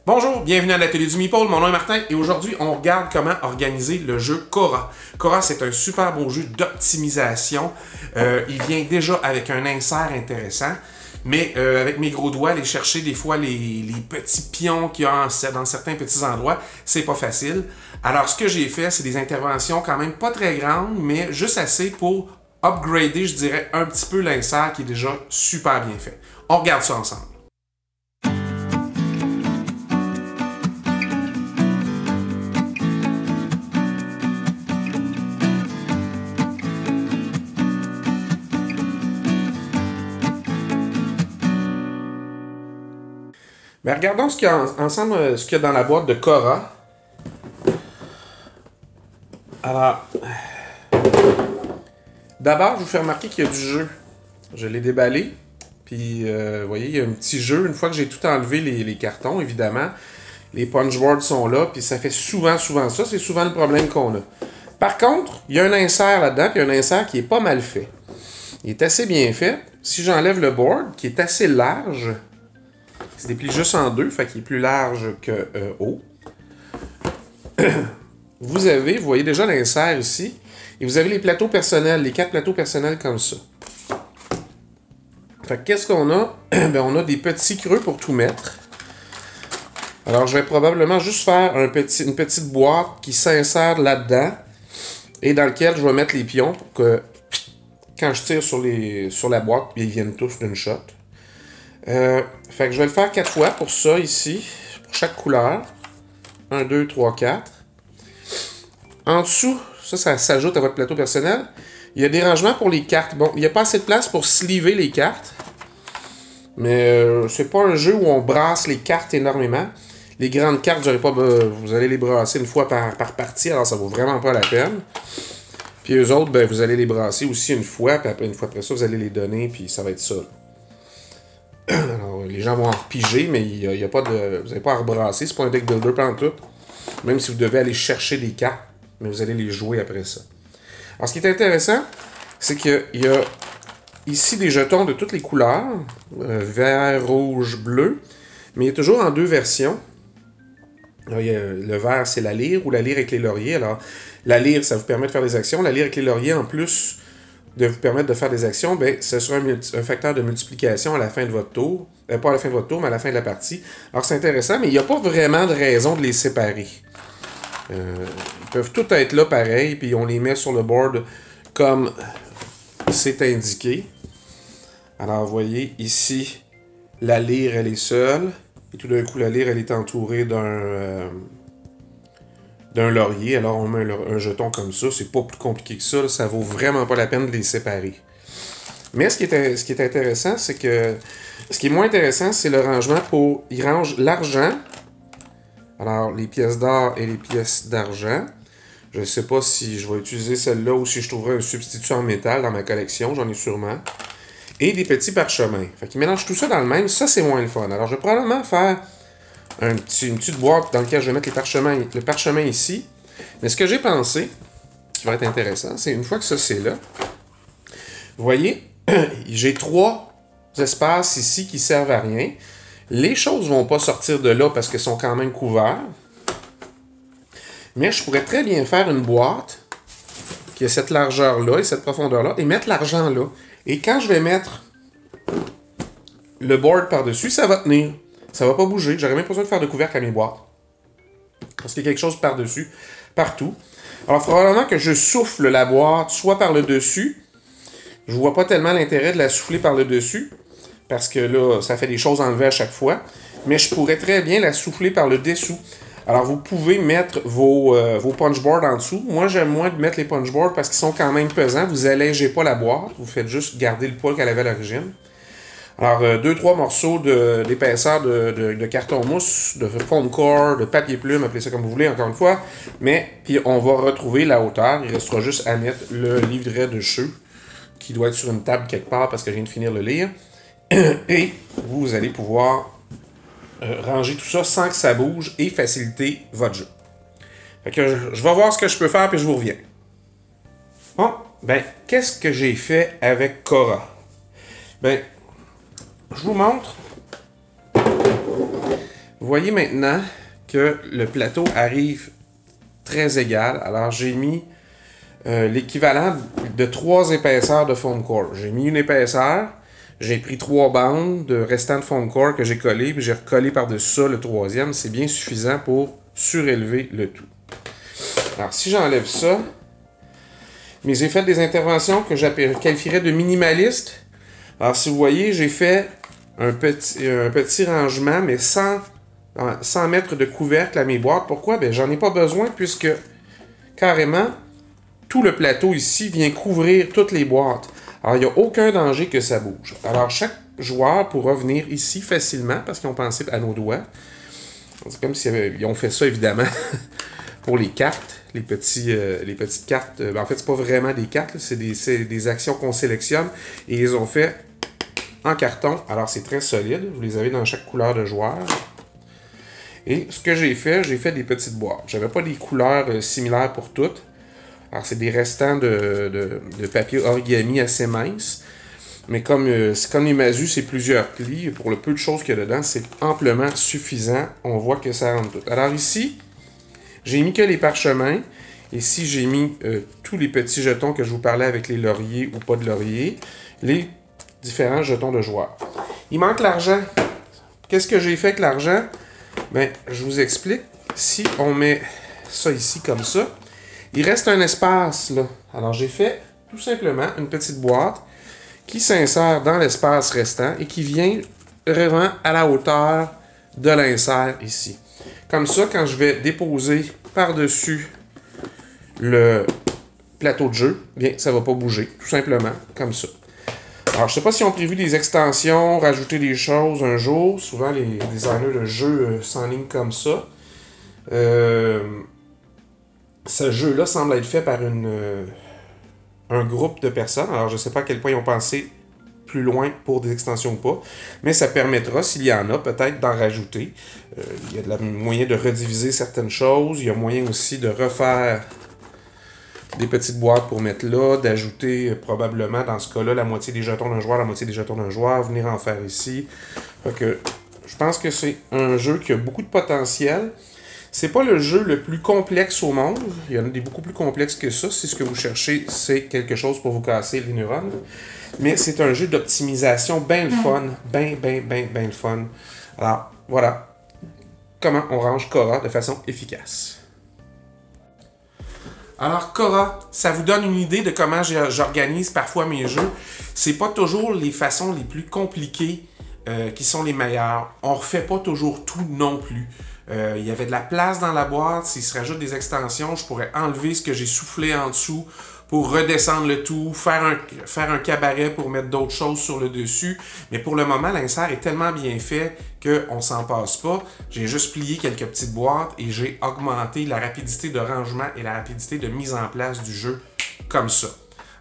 Bonjour, bienvenue à l'atelier du Meeple, mon nom est Martin et aujourd'hui on regarde comment organiser le jeu Cora. Cora, c'est un super beau jeu d'optimisation. Il vient déjà avec un insert intéressant, mais avec mes gros doigts, aller chercher des fois les petits pions qu'il y a dans certains petits endroits, c'est pas facile. Alors ce que j'ai fait, c'est des interventions quand même pas très grandes, mais juste assez pour upgrader, je dirais, un petit peu l'insert qui est déjà super bien fait. On regarde ça ensemble. Mais regardons ce qu'il y a ensemble, ce qu'il y a dans la boîte de Cora. Alors, d'abord, je vous fais remarquer qu'il y a du jeu. Je l'ai déballé. Puis, vous voyez, il y a un petit jeu. Une fois que j'ai tout enlevé les cartons, évidemment, les punchboards sont là. Puis, ça fait souvent ça. C'est souvent le problème qu'on a. Par contre, il y a un insert là-dedans. Puis, un insert qui est pas mal fait. Il est assez bien fait. Si j'enlève le board, qui est assez large, il se déplie juste en deux, fait qu'il est plus large que haut. Vous voyez déjà l'insert ici, et vous avez les plateaux personnels, les 4 plateaux personnels comme ça. Fait que qu'est-ce qu'on a? Ben, on a des petits creux pour tout mettre. Alors, je vais probablement juste faire une petite boîte qui s'insère là-dedans, et dans lequel je vais mettre les pions pour que, quand je tire sur la boîte, ils viennent tous d'une shot. Fait que je vais le faire 4 fois pour ça ici, pour chaque couleur. 1, 2, 3, 4. En dessous, ça s'ajoute à votre plateau personnel. Il y a des rangements pour les cartes. Bon, il n'y a pas assez de place pour sliver les cartes. Mais c'est pas un jeu où on brasse les cartes énormément. Les grandes cartes, vous allez les brasser une fois par partie, alors ça vaut vraiment pas la peine. Puis eux autres, ben, vous allez les brasser aussi une fois, puis après, une fois après ça, vous allez les donner, puis ça va être ça. Alors, les gens vont en repiger, mais il y a pas de, vous n'avez pas à rebrasser. C'est pas un deck builder pantoute. Même si vous devez aller chercher des cartes, mais vous allez les jouer après ça. Alors, ce qui est intéressant, c'est qu'il y a ici des jetons de toutes les couleurs. Vert, rouge, bleu. Mais il y a toujours en 2 versions. Alors, le vert, c'est la lyre ou la lyre avec les lauriers. Alors, la lyre, ça vous permet de faire des actions. La lyre avec les lauriers, en plus de vous permettre de faire des actions, ben, ce sera un facteur de multiplication à la fin de votre tour. Pas à la fin de votre tour, mais à la fin de la partie. Alors, c'est intéressant, mais il n'y a pas vraiment de raison de les séparer. Ils peuvent tous être là pareil, puis on les met sur le board comme c'est indiqué. Alors, vous voyez, ici, la lyre, elle est seule. Et tout d'un coup, la lyre, elle est entourée d'un laurier. Alors, on met un jeton comme ça. C'est pas plus compliqué que ça. Ça vaut vraiment pas la peine de les séparer. Mais ce qui est intéressant, c'est que... Ce qui est moins intéressant, c'est le rangement pour... Il range l'argent. Alors, les pièces d'or et les pièces d'argent. Je ne sais pas si je vais utiliser celle-là ou si je trouverai un substitut en métal dans ma collection. J'en ai sûrement. Et des petits parchemins. Fait qu'ils mélangent tout ça dans le même. Ça, c'est moins le fun. Alors, je vais probablement faire une petite boîte dans laquelle je vais mettre le parchemin ici. Mais ce que j'ai pensé, qui va être intéressant, c'est une fois que ça, c'est là, vous voyez, j'ai 3 espaces ici qui servent à rien. Les choses ne vont pas sortir de là parce qu'elles sont quand même couvertes. Mais je pourrais très bien faire une boîte qui a cette largeur-là et cette profondeur-là et mettre l'argent là. Et quand je vais mettre le board par-dessus, ça va tenir. Ça va pas bouger. J'aurais même pas besoin de faire de couvercle à mes boîtes. Parce qu'il y a quelque chose par-dessus, partout. Alors, probablement que je souffle la boîte soit par le dessus. Je vois pas tellement l'intérêt de la souffler par le dessus. Parce que là, ça fait des choses enlevées à chaque fois. Mais je pourrais très bien la souffler par le dessous. Alors, vous pouvez mettre vos punchboards en dessous. Moi, j'aime moins de mettre les punchboards parce qu'ils sont quand même pesants. Vous allégez pas la boîte. Vous faites juste garder le poids qu'elle avait à l'origine. Alors, 2-3 morceaux d'épaisseur de carton mousse, de foam core, de papier plume, appelez ça comme vous voulez, encore une fois. Mais, puis on va retrouver la hauteur. Il restera juste à mettre le livret de jeu qui doit être sur une table quelque part parce que je viens de finir de le lire. Et vous allez pouvoir ranger tout ça sans que ça bouge et faciliter votre jeu. Fait que je vais voir ce que je peux faire puis je vous reviens. Bon, ben, qu'est-ce que j'ai fait avec Cora? Ben, je vous montre. Vous vous voyez maintenant que le plateau arrive très égal. Alors, j'ai mis l'équivalent de 3 épaisseurs de foam core. J'ai mis une épaisseur, j'ai pris 3 bandes de restant de foam core que j'ai collé, puis j'ai recollé par-dessus ça le 3e. C'est bien suffisant pour surélever le tout. Alors, si j'enlève ça, mais j'ai fait des interventions que je qualifierais de minimalistes. Alors, si vous voyez, j'ai fait un petit rangement, mais sans mettre de couvercle à mes boîtes. Pourquoi? Ben, j'en ai pas besoin puisque, carrément, tout le plateau ici vient couvrir toutes les boîtes. Alors, il n'y a aucun danger que ça bouge. Alors, chaque joueur pourra venir ici facilement parce qu'ils ont pensé à nos doigts. C'est comme s'ils ont fait ça, évidemment, pour les cartes. Les petites cartes. En fait, c'est pas vraiment des cartes, c'est des actions qu'on sélectionne. Et ils ont fait en carton. Alors, c'est très solide. Vous les avez dans chaque couleur de joueur. Et ce que j'ai fait des petites boîtes. J'avais pas des couleurs similaires pour toutes. Alors, c'est des restants de papier origami assez mince. Mais comme les Mazu, c'est plusieurs plis. Pour le peu de choses qu'il y a dedans, c'est amplement suffisant. On voit que ça rentre tout. Alors ici, j'ai mis que les parchemins. Ici, j'ai mis tous les petits jetons que je vous parlais avec les lauriers ou pas de laurier. Les différents jetons de joueurs. Il manque l'argent. Qu'est-ce que j'ai fait avec l'argent? Ben, je vous explique. Si on met ça ici comme ça, il reste un espace là. Alors, j'ai fait tout simplement une petite boîte qui s'insère dans l'espace restant et qui vient vraiment à la hauteur de l'insert ici. Comme ça, quand je vais déposer par-dessus le plateau de jeu, bien, ça ne va pas bouger, tout simplement, comme ça. Alors, je ne sais pas si on prévu des extensions, rajouter des choses un jour. Souvent, les designers de jeux s'enlignent comme ça. Ce jeu-là semble être fait par un groupe de personnes. Alors, je ne sais pas à quel point ils ont pensé plus loin pour des extensions ou pas, mais ça permettra, s'il y en a, peut-être d'en rajouter. Il y a moyen de rediviser certaines choses. Il y a moyen aussi de refaire des petites boîtes pour mettre là, d'ajouter probablement, dans ce cas-là, la moitié des jetons d'un joueur, la moitié des jetons d'un joueur, venir en faire ici. Fait que je pense que c'est un jeu qui a beaucoup de potentiel. C'est pas le jeu le plus complexe au monde. Il y en a des beaucoup plus complexes que ça. Si ce que vous cherchez, c'est quelque chose pour vous casser les neurones. Mais c'est un jeu d'optimisation bien le fun. Bien le fun. Alors, voilà. Comment on range Cora de façon efficace. Alors, Cora, ça vous donne une idée de comment j'organise parfois mes jeux. C'est pas toujours les façons les plus compliquées qui sont les meilleures. On refait pas toujours tout non plus. Il y avait de la place dans la boîte. S'il se rajoute des extensions, je pourrais enlever ce que j'ai soufflé en dessous pour redescendre le tout, faire un cabaret pour mettre d'autres choses sur le dessus. Mais pour le moment, l'insert est tellement bien fait qu'on s'en passe pas. J'ai juste plié quelques petites boîtes et j'ai augmenté la rapidité de rangement et la rapidité de mise en place du jeu comme ça.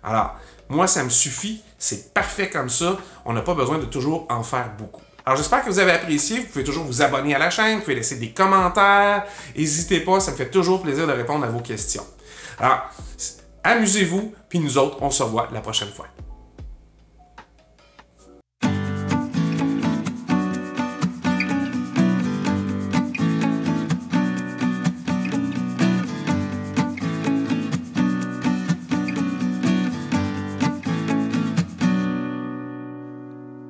Alors, moi, ça me suffit. C'est parfait comme ça. On n'a pas besoin de toujours en faire beaucoup. Alors, j'espère que vous avez apprécié. Vous pouvez toujours vous abonner à la chaîne. Vous pouvez laisser des commentaires. N'hésitez pas, ça me fait toujours plaisir de répondre à vos questions. Alors, amusez-vous, puis nous autres, on se revoit la prochaine fois.